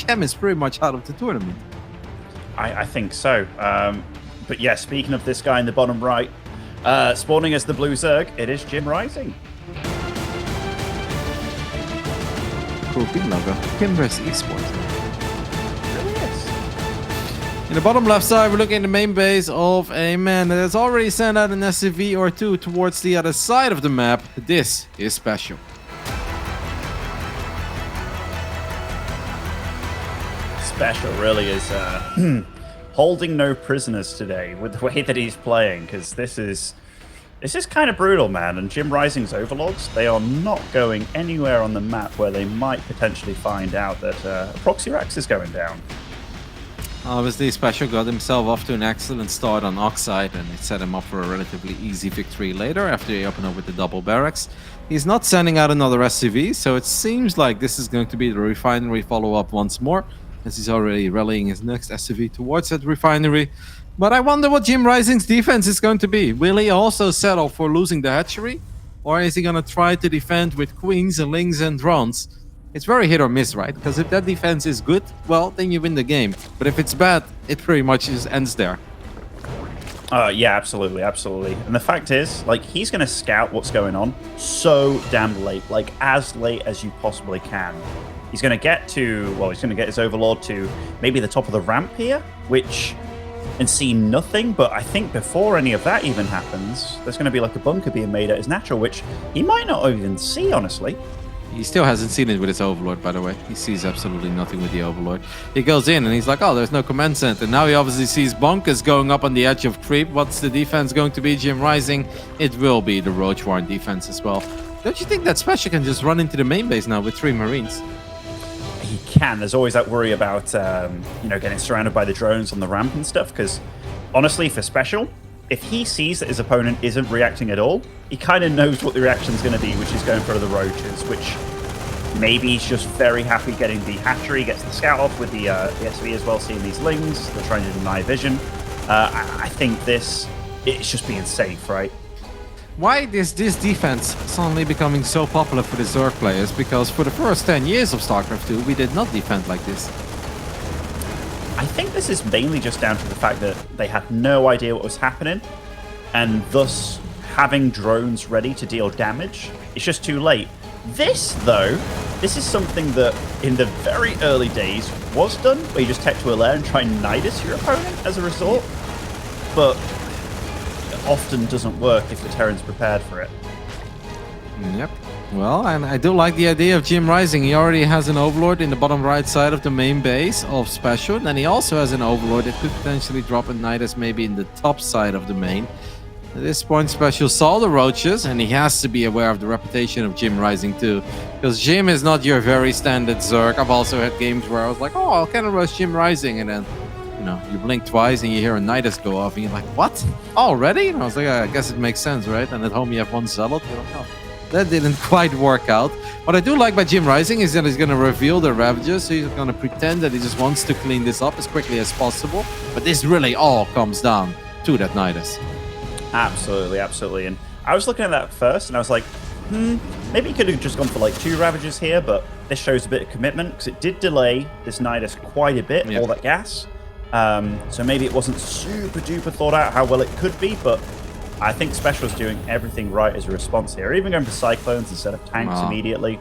Gem is pretty much out of the tournament. I think so. But yeah, speaking of this guy in the bottom right, spawning as the blue Zerg, it is JimRising. Cool team logo. JimRising Esports. Really is. In the bottom left side, we're looking at the main base of a man that has already sent out an SCV or two towards the other side of the map. This is SpeCial. SpeCial really is holding no prisoners today with the way that he's playing, because this is kind of brutal, man. And JimRising's overlords, they are not going anywhere on the map where they might potentially find out that Proxy Rax is going down. Obviously, SpeCial got himself off to an excellent start on Oxide, and it set him up for a relatively easy victory later after he opened up with the double barracks. He's not sending out another SCV, so it seems like this is going to be the refinery follow-up once more, as he's already rallying his next SCV towards that refinery. But I wonder what JimRising's defense is going to be. Will he also settle for losing the hatchery? Or is he going to try to defend with queens and lings and drones? It's very hit or miss, right? Because if that defense is good, well, then you win the game. But if it's bad, it pretty much just ends there. Yeah, absolutely, absolutely. And the fact is, like, he's going to scout what's going on so damn late, like as late as you possibly can. He's going to get to, well, he's going to get his overlord to maybe the top of the ramp here, and see nothing. But I think before any of that even happens, there's going to be like a bunker being made at his natural, which he might not even see, honestly. He still hasn't seen it with his overlord, by the way. He sees absolutely nothing with the overlord. He goes in and he's like, oh, there's no command center. Now he obviously sees bunkers going up on the edge of creep. What's the defense going to be? JimRising? It will be the Roach Warren defense as well. Don't you think that SpeCial can just run into the main base now with 3 Marines? He can. There's always that worry about, getting surrounded by the drones on the ramp and stuff, because honestly, for SpeCial, if he sees that his opponent isn't reacting at all, he kind of knows what the reaction's going to be, which is going for the roaches, which maybe he's just very happy getting the hatchery, gets the scout off with the SV as well, seeing these lings. They're trying to deny vision. I think it's just being safe, right? Why is this defense suddenly becoming so popular for the Zerg players? Because for the first 10 years of StarCraft 2, we did not defend like this. I think this is mainly just down to the fact that they had no idea what was happening, and thus having drones ready to deal damage, it's just too late. This, though, this is something that in the very early days was done, where you just tech to a lair and try and nidus your opponent as a result, but it often doesn't work if the Terran's prepared for it. Yep. Well, and I do like the idea of JimRising. He already has an overlord in the bottom right side of the main base of SpeCial, and he also has an overlord that could potentially drop a nidus maybe in the top side of the main. At this point, SpeCial saw the roaches, and he has to be aware of the reputation of JimRising too, because Jim is not your very standard Zerg. I've also had games where I was like, oh, I'll kind of rush JimRising, and then you blink twice and you hear a nidus go off, and you're like, what? Already? And I was like, I guess it makes sense, right? And at home you have one zealot. You're like, oh. That didn't quite work out. What I do like by JimRising is that he's going to reveal the Ravages, so he's going to pretend that he just wants to clean this up as quickly as possible. But this really all comes down to that nidus. Absolutely, absolutely. And I was looking at that first, and I was like, maybe he could have just gone for like 2 Ravages here, but this shows a bit of commitment, because it did delay this nidus quite a bit, all that gas. So maybe it wasn't super duper thought out how well it could be, but I think SpeCial's doing everything right as a response here, even going for Cyclones instead of tanks immediately.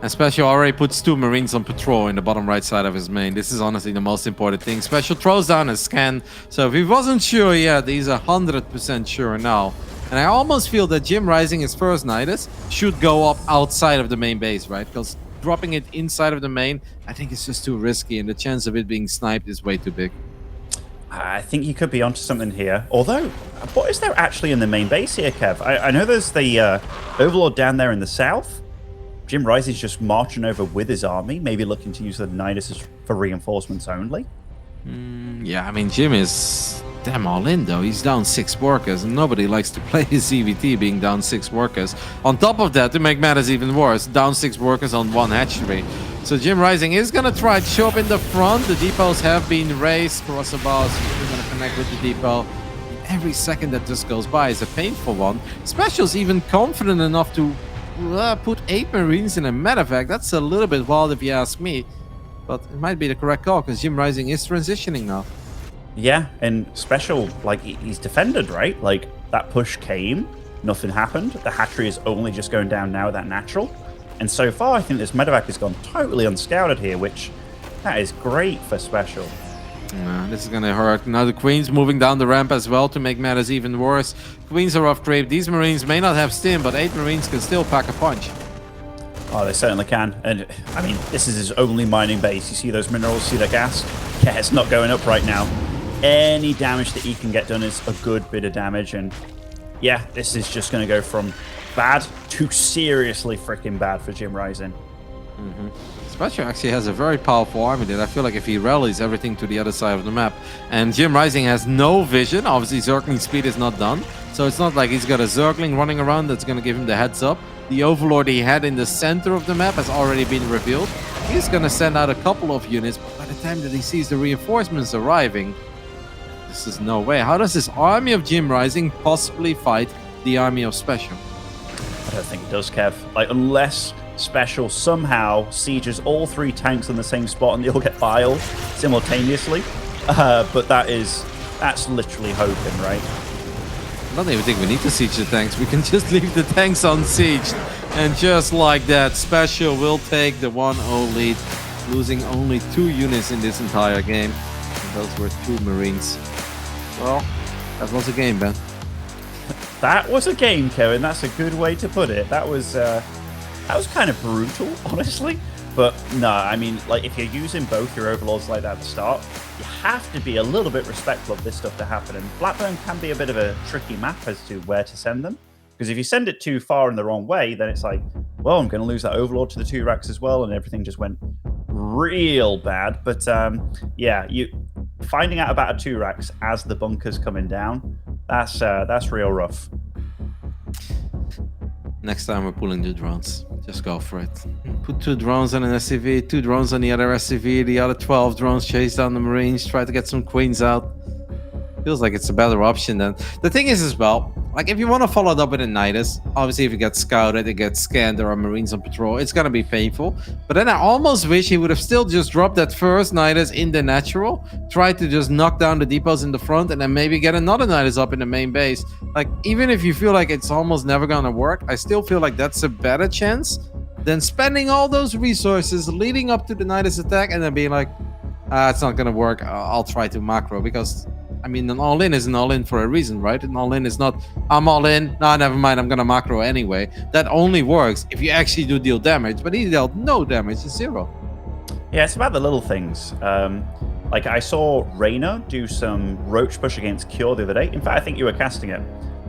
And SpeCial already puts 2 Marines on patrol in the bottom right side of his main. This is honestly the most important thing. SpeCial throws down a scan, so if he wasn't sure yet, he's 100% sure now. And I almost feel that JimRising, his first nidus, should go up outside of the main base, right? Because dropping it inside of the main, I think it's just too risky, and the chance of it being sniped is way too big. I think you could be onto something here. Although, what is there actually in the main base here, Kev? I know there's the Overlord down there in the south. JimRising's just marching over with his army, maybe looking to use the Nidus for reinforcements only. Yeah, I mean, Jim is damn all in, though. He's down 6 workers, and nobody likes to play his CVT being down 6 workers. On top of that, to make matters even worse, down 6 workers on 1 hatchery. So JimRising is going to try to show up in the front. The depots have been raised. Crossabars is going to connect with the depot. Every second that just goes by is a painful one. SpeCial's even confident enough to put 8 Marines in a medevac. That's a little bit wild if you ask me. But it might be the correct call because JimRising is transitioning now. Yeah, and SpeCial, like, he's defended, right? Like, that push came, nothing happened. The hatchery is only just going down now with that natural. And so far, I think this medevac has gone totally unscouted here, which that is great for SpeCial. This is gonna hurt. Now the Queen's moving down the ramp as well to make matters even worse. Queens are off creep. These Marines may not have stim, but 8 Marines can still pack a punch. Oh, they certainly can. And, I mean, this is his only mining base. You see those minerals, see that gas? Yeah, it's not going up right now. Any damage that he can get done is a good bit of damage. And, yeah, this is just going to go from bad to seriously freaking bad for JimRising. SpeCial actually has a very powerful army that I feel like if he rallies everything to the other side of the map. And JimRising has no vision. Obviously, Zergling speed is not done. So it's not like he's got a Zergling running around that's going to give him the heads up. The Overlord he had in the center of the map has already been revealed. He's going to send out a couple of units, but by the time that he sees the reinforcements arriving, this is no way. How does this army of JimRising possibly fight the army of SpeCial? I don't think it does, Kev. Like, unless SpeCial somehow sieges all 3 tanks in the same spot and they all get filed simultaneously. But that's literally hoping, right? I don't even think we need to siege the tanks. We can just leave the tanks unsieged. And just like that, SpeCial will take the 1-0 lead, losing only 2 units in this entire game. And those were 2 Marines. Well, that was a game, Ben. That was a game, Kevin. That's a good way to put it. That was kind of brutal, honestly. But no, I mean, like, if you're using both your overlords like that at the start, you have to be a little bit respectful of this stuff to happen. And Blackburn can be a bit of a tricky map as to where to send them. Because if you send it too far in the wrong way, then it's like, well, I'm going to lose that overlord to the 2 racks as well, and everything just went real bad. But yeah, finding out about a 2 racks as the bunker's coming down, that's real rough. Next time we're pulling the drones. Just go for it. Put 2 drones on an SCV, 2 drones on the other SCV, the other 12 drones chase down the Marines, try to get some Queens out. Feels like it's a better option than... The thing is as well, like if you want to follow it up with a Nidus, obviously if it gets scouted, it gets scanned, there are Marines on patrol, it's going to be painful. But then I almost wish he would have still just dropped that first Nidus in the natural, tried to just knock down the depots in the front, and then maybe get another Nidus up in the main base. Like, even if you feel like it's almost never going to work, I still feel like that's a better chance than spending all those resources leading up to the Nidus attack and then being like, it's not going to work, I'll try to macro. Because, I mean, an all-in is an all-in for a reason, right? An all-in is not, I'm all in, nah, never mind, I'm going to macro anyway. That only works if you actually do deal damage, but he dealt no damage, it's 0. Yeah, it's about the little things. Like, I saw Reyna do some roach push against Cure the other day. In fact, I think you were casting it.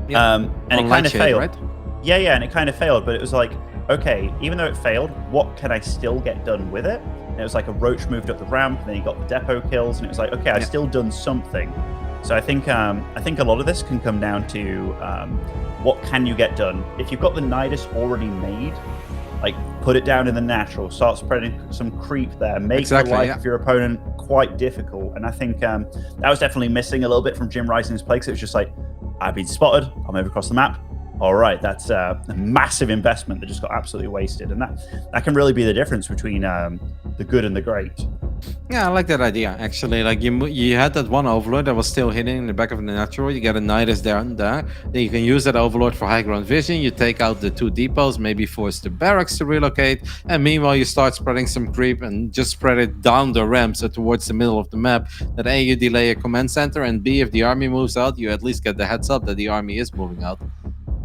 Yeah. And it kind of failed. Right? Yeah, and it kind of failed, but it was like, okay, even though it failed, what can I still get done with it? And it was like a roach moved up the ramp, and then he got the depot kills, and it was like, okay, I've still done something. So I think a lot of this can come down to what can you get done. If you've got the Nidus already made, like, put it down in the natural, start spreading some creep there, make the life of your opponent quite difficult. And I think that was definitely missing a little bit from JimRising's play, because it was just like, I've been spotted, I'll move across the map. All right, that's a massive investment that just got absolutely wasted, and that can really be the difference between the good and the great. Yeah, I like that idea, actually. Like, you had that one Overlord that was still hitting in the back of the natural. You get a Nidus there and there. Then you can use that Overlord for high ground vision. You take out the 2 depots, maybe force the barracks to relocate. And meanwhile, you start spreading some creep and just spread it down the ramp, so towards the middle of the map. That A, you delay a command center, and B, if the army moves out, you at least get the heads up that the army is moving out.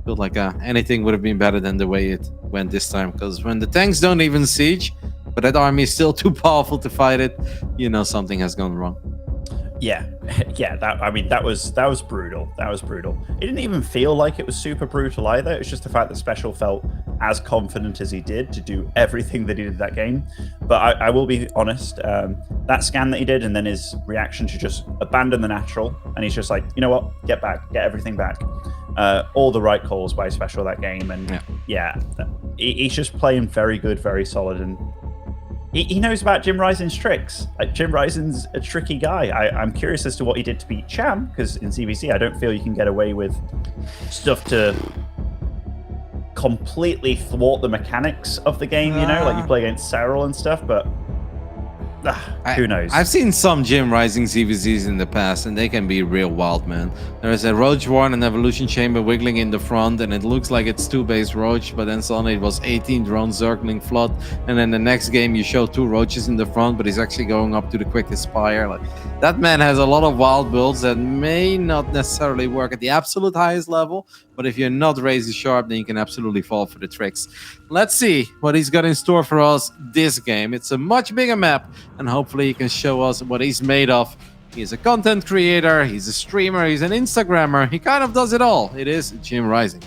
Feel like anything would have been better than the way it went this time. Because when the tanks don't even siege, but that army is still too powerful to fight it, you know something has gone wrong. Yeah, that was brutal. That was brutal. It didn't even feel like it was super brutal either. It's just the fact that SpeCial felt as confident as he did to do everything that he did that game. But I will be honest, that scan that he did and then his reaction to just abandon the natural, and he's just like, you know what, get back, get everything back. All the right calls by SpeCial that game, and he's just playing very good, very solid, and he knows about JimRising's tricks. Like, JimRising's a tricky guy. I'm curious as to what he did to beat Cham, because in CVC I don't feel you can get away with stuff to completely thwart the mechanics of the game, you know, like you play against Cyril and stuff, but Who knows? I've seen some JimRising ZVZs in the past, and they can be real wild, man. There's a Roach Warren and Evolution Chamber wiggling in the front, and it looks like it's 2-base Roach, but then suddenly it was 18 drones circling Flood, and then the next game you show 2 Roaches in the front, but he's actually going up to the quickest Spire. Like, that man has a lot of wild builds that may not necessarily work at the absolute highest level, but if you're not razor sharp, then you can absolutely fall for the tricks. Let's see what he's got in store for us this game. It's a much bigger map, and hopefully he can show us what he's made of. He's a content creator, he's a streamer, he's an Instagrammer. He kind of does it all. It is JimRising.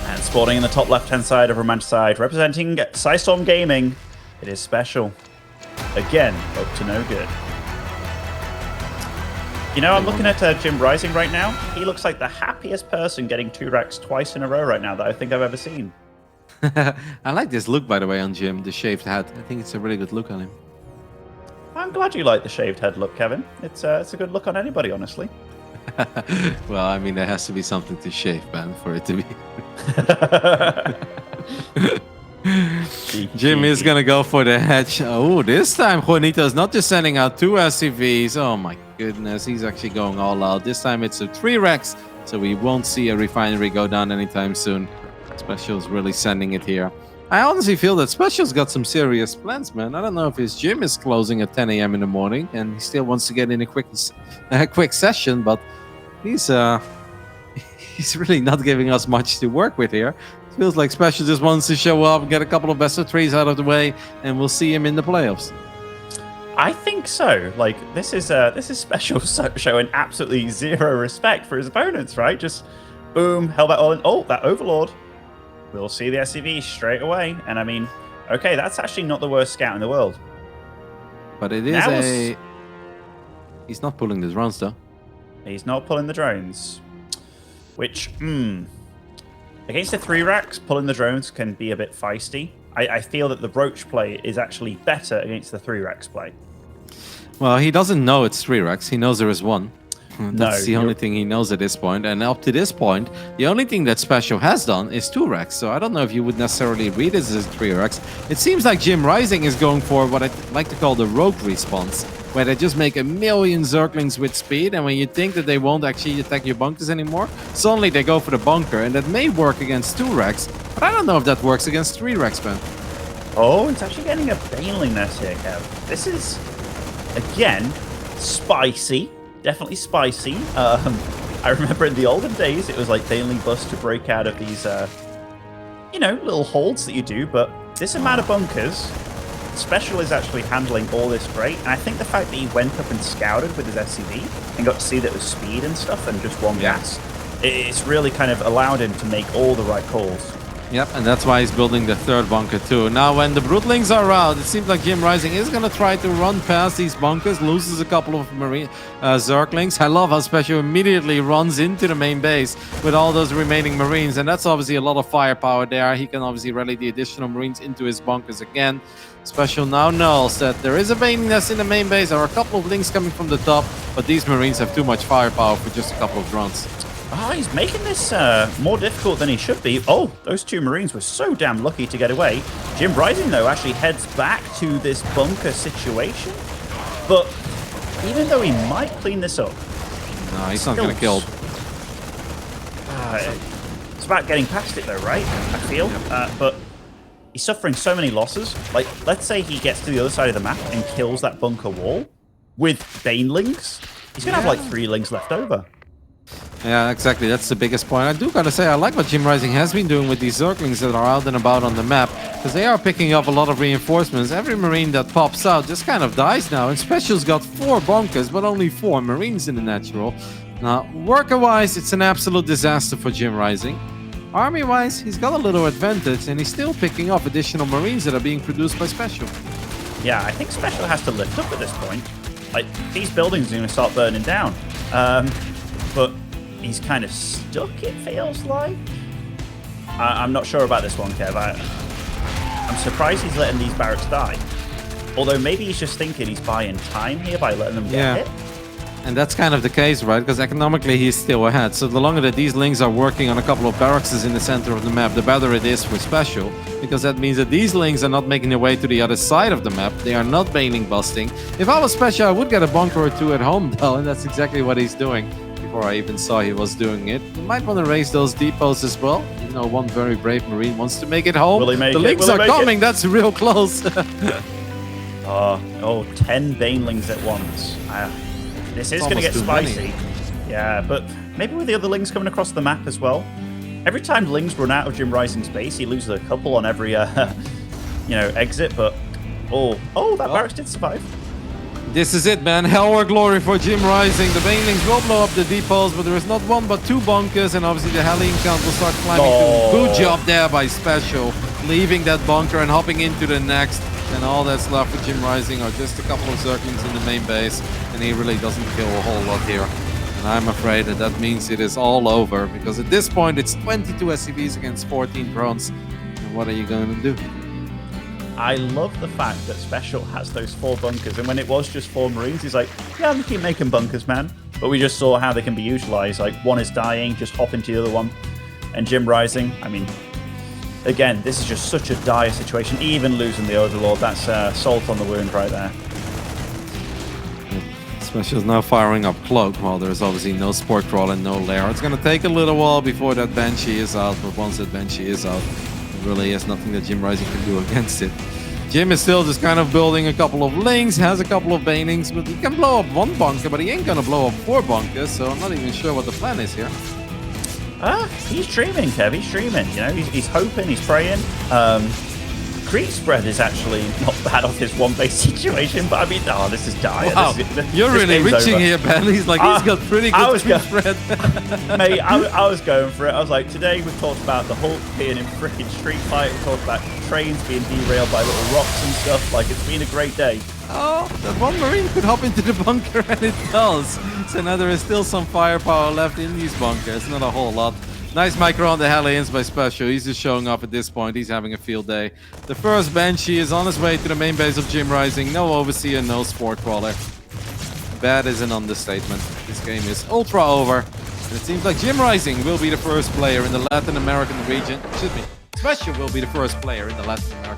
And spawning in the top left-hand side of Romantic side, representing Psystorm Gaming, it is SpeCial. Again, up to no good. You know, I'm looking at JimRising right now. He looks like the happiest person getting 2 racks twice in a row right now that I think I've ever seen. I like this look, by the way, on Jim, the shaved head. I think it's a really good look on him. I'm glad you like the shaved head look, Kevin. It's a good look on anybody, honestly. Well, I mean, there has to be something to shave, man, for it to be. Jim is going to go for the hedge. Oh, this time Juanito's not just sending out 2 SCVs. Oh, my goodness. He's actually going all out. This time it's a 3 racks, so we won't see a refinery go down anytime soon. SpeCial's really sending it here. I honestly feel that SpeCial's got some serious plans, man. I don't know if his gym is closing at 10 a.m. in the morning and he still wants to get in a quick session, but he's really not giving us much to work with here. It feels like SpeCial just wants to show up, get a couple of best of 3s out of the way, and we'll see him in the playoffs. I think so. Like, this is SpeCial showing absolutely zero respect for his opponents, right? Just boom, held that all in. Oh, that Overlord. We'll see the SCV straight away. And I mean, okay, that's actually not the worst scout in the world. But it is He's not pulling the drones, though. He's not pulling the drones. Which, against the 3 racks, pulling the drones can be a bit feisty. I feel that the Roach play is actually better against the 3 racks play. Well, he doesn't know it's 3 racks. He knows there is 1. That's the only thing he knows at this point. And up to this point, the only thing that SpeCial has done is 2 racks. So I don't know if you would necessarily read it as 3 racks. It seems like JimRising is going for what I like to call the rogue response, where they just make a million Zerglings with speed, and when you think that they won't actually attack your bunkers anymore, suddenly they go for the bunker, and that may work against 2 racks, but I don't know if that works against 3 racks, man. Oh, it's actually getting a Baneling nest here, Kev. This is, again, spicy. Definitely spicy. I remember in the olden days, it was like Baneling bust to break out of these, you know, little holds that you do, but this amount of bunkers, SpeCial is actually handling all this great, and I think the fact that he went up and scouted with his SCV and got to see that it was speed and stuff and just 1 gas, it's really kind of allowed him to make all the right calls. Yep, and that's why he's building the 3rd bunker too. Now, when the Broodlings are out, it seems like JimRising is going to try to run past these bunkers, loses a couple of Zerglings. I love how SpeCial immediately runs into the main base with all those remaining Marines, and that's obviously a lot of firepower there. He can obviously rally the additional Marines into his bunkers again. SpeCial now knows that there is a Baneling nest in the main base. There are a couple of links coming from the top, but these Marines have too much firepower for just a couple of drones. Oh, he's making this more difficult than he should be. Oh, those 2 Marines were so damn lucky to get away. JimRising, though, actually heads back to this bunker situation. But even though he might clean this up... No, he's not going to kill. It's about getting past it, though, right? I feel. But he's suffering so many losses. Like, let's say he gets to the other side of the map and kills that bunker wall with Banelings. He's going to have, like, 3 lings left over. Yeah, exactly. That's the biggest point. I do gotta say, I like what JimRising has been doing with these Zerglings that are out and about on the map, because they are picking up a lot of reinforcements. Every Marine that pops out just kind of dies now, and SpeCial's got 4 bunkers, but only 4 Marines in the natural. Now, worker-wise, it's an absolute disaster for JimRising. Army-wise, he's got a little advantage, and he's still picking up additional Marines that are being produced by SpeCial. Yeah, I think SpeCial has to lift up at this point. Like, these buildings are going to start burning down. But he's kind of stuck, it feels like. I'm not sure about this one, Kev. I'm surprised he's letting these barracks die. Although maybe he's just thinking he's buying time here by letting them get hit. And that's kind of the case, right? Because economically he's still ahead. So the longer that these Lings are working on a couple of barracks in the center of the map, the better it is for SpeCial. Because that means that these Lings are not making their way to the other side of the map. They are not baning busting. If I was SpeCial, I would get a bunker or two at home though, and that's exactly what he's doing. Before I even saw he was doing it. You might want to raise those depots as well. You know, one very brave Marine wants to make it home. Will he make the it? Lings Will he are make coming. it? That's real close. 10 Banelings at once. This is going to get spicy. Yeah, but maybe with the other Lings coming across the map as well. Every time Lings run out of JimRising's base, he loses a couple on every, exit. But that barracks did survive. This is it, man. Hell or glory for JimRising. The Banelings will blow up the depots, but there is not one but two bunkers, and obviously the Hellion count will start climbing through. Good job there by SpeCial, leaving that bunker and hopping into the next. And all that's left for JimRising are just a couple of Zerglings in the main base, and he really doesn't kill a whole lot here. And I'm afraid that means it is all over, because at this point it's 22 SCVs against 14 drones. And what are you going to do? I love the fact that SpeCial has those 4 bunkers, and when it was just 4 Marines, he's like, yeah, I'm gonna keep making bunkers, man. But we just saw how they can be utilized. Like, one is dying, just hop into the other one. And JimRising, I mean, again, this is just such a dire situation. Even losing the Overlord, that's salt on the wound right there. SpeCial's now firing up Cloak, while there's obviously no Sport Crawl and no Lair. It's gonna take a little while before that Banshee is out, but once that Banshee is out, really is nothing that JimRising can do against it. Jim is still just kind of building a couple of Lings, has a couple of Banings, but he can blow up 1 bunker, but he ain't gonna blow up 4 bunkers, so I'm not even sure what the plan is here. He's dreaming, Kev. He's dreaming. You know, he's hoping, he's praying. Creep spread is actually not bad off his 1 base situation, but I mean, this is dire. Wow. You're really reaching here, Ben. He's like, he's got pretty good creep spread. Mate, I was going for it. I was like, today we've talked about the Hulk being in freaking Street Fight. We talked about trains being derailed by little rocks and stuff. Like, it's been a great day. Oh, that 1 Marine could hop into the bunker, and it does. So now there is still some firepower left in these bunkers. Not a whole lot. Nice micro on the Hellions by SpeCial. He's just showing up at this point. He's having a field day. The first Banshee is on his way to the main base of JimRising. No Overseer, no Sport Crawler. Bad is an understatement. This game is ultra over. And it seems like JimRising will be the first player in the Latin American region. Excuse me. SpeCial will be the first player in the Latin American